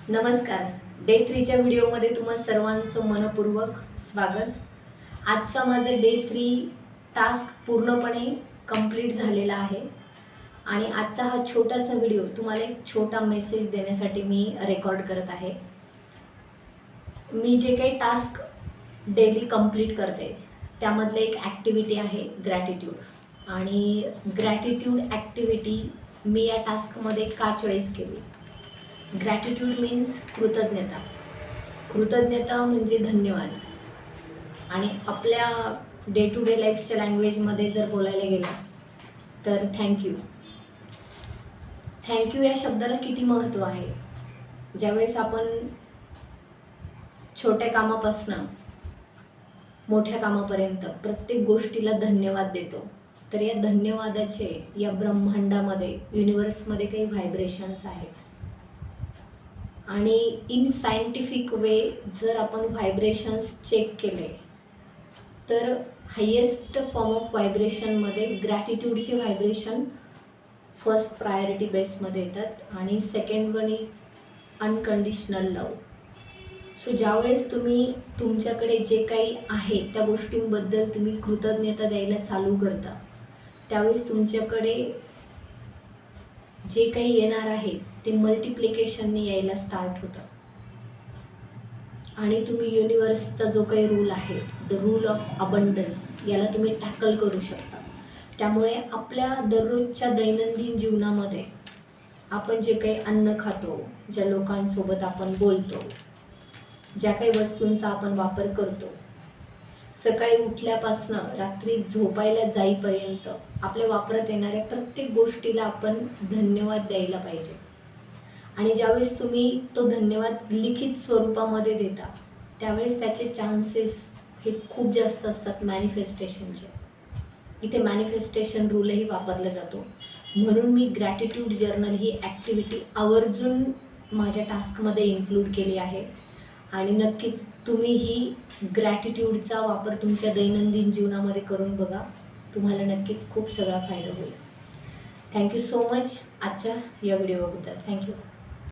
नमस्कार. डे 3च्या व्हिडिओमध्ये तुम्हा सर्वांचं मनपूर्वक स्वागत. आजचा माझा डे 3 टास्क पूर्णपणे कंप्लीट झालेला आहे आणि आजचा हा छोटासा व्हिडिओ तुम्हाला एक छोटा मेसेज देण्यासाठी मी रेकॉर्ड करत आहे. मी जे काही टास्क डेली कंप्लीट करते त्यामधलं एक ॲक्टिव्हिटी आहे ग्रॅटिट्यूड आणि ग्रॅटिट्यूड ॲक्टिव्हिटी मी या टास्कमध्ये का चॉईस केली. ग्रॅटिट्यूड मीन्स कृतज्ञता. कृतज्ञता म्हणजे धन्यवाद. आणि आपल्या डे टू डे लाईफच्या लँग्वेजमध्ये जर बोलायला गेलं तर थँक्यू. थँक्यू या शब्दाला किती महत्त्व आहे. ज्यावेळेस आपण छोट्या कामापासून मोठ्या कामापर्यंत प्रत्येक गोष्टीला धन्यवाद देतो, तर या धन्यवादाचे या ब्रह्मांडामध्ये युनिवर्समध्ये काही व्हायब्रेशन्स आहेत आणि इन सायंटिफिक वे जर आपण व्हायब्रेशन्स चेक केले तर हायेस्ट फॉर्म ऑफ व्हायब्रेशनमध्ये ग्रॅटिट्यूडचे व्हायब्रेशन फर्स्ट प्रायोरिटी बेसमध्ये येतात आणि second one is unconditional love. So ज्यावेळेस तुम्ही तुमच्याकडे जे काही आहे त्या गोष्टींबद्दल तुम्ही कृतज्ञता द्यायला चालू करता, त्यावेळेस तुमच्याकडे जे काही येणार आहे ते मल्टिप्लिकेशनने यायला स्टार्ट होतं आणि तुम्ही युनिवर्सचा जो काही रूल आहे, द रूल ऑफ अबंडन्स, याला तुम्ही टॅकल करू शकता. त्यामुळे आपल्या दररोजच्या दैनंदिन जीवनामध्ये आपण जे काही अन्न खातो, ज्या लोकांसोबत आपण बोलतो, ज्या काही वस्तूंचा आपण वापर करतो, सकाळी उठल्यापासून रात्री झोपायला जाईपर्यंत आपल्या वापरात येणाऱ्या प्रत्येक गोष्टीला आपण धन्यवाद द्यायला पाहिजे. आणि ज्यावेळेस तुम्ही तो धन्यवाद लिखित स्वरूपामध्ये देता त्यावेळेस त्याचे चान्सेस हे खूप जास्त असतात मॅनिफेस्टेशनचे. इथे मॅनिफेस्टेशन रूलही वापरला जातो. म्हणून मी ग्रॅटिट्यूड जर्नल ही ॲक्टिव्हिटी आवर्जून माझ्या टास्कमध्ये इन्क्लूड केली आहे आणि नक्कीच तुम्हीही ग्रॅटिट्यूडचा वापर तुमच्या दैनंदिन जीवनामध्ये करून बघा. तुम्हाला नक्कीच खूप सगळा फायदा होईल. थँक्यू सो मच आजच्या या व्हिडिओबद्दल. थँक्यू.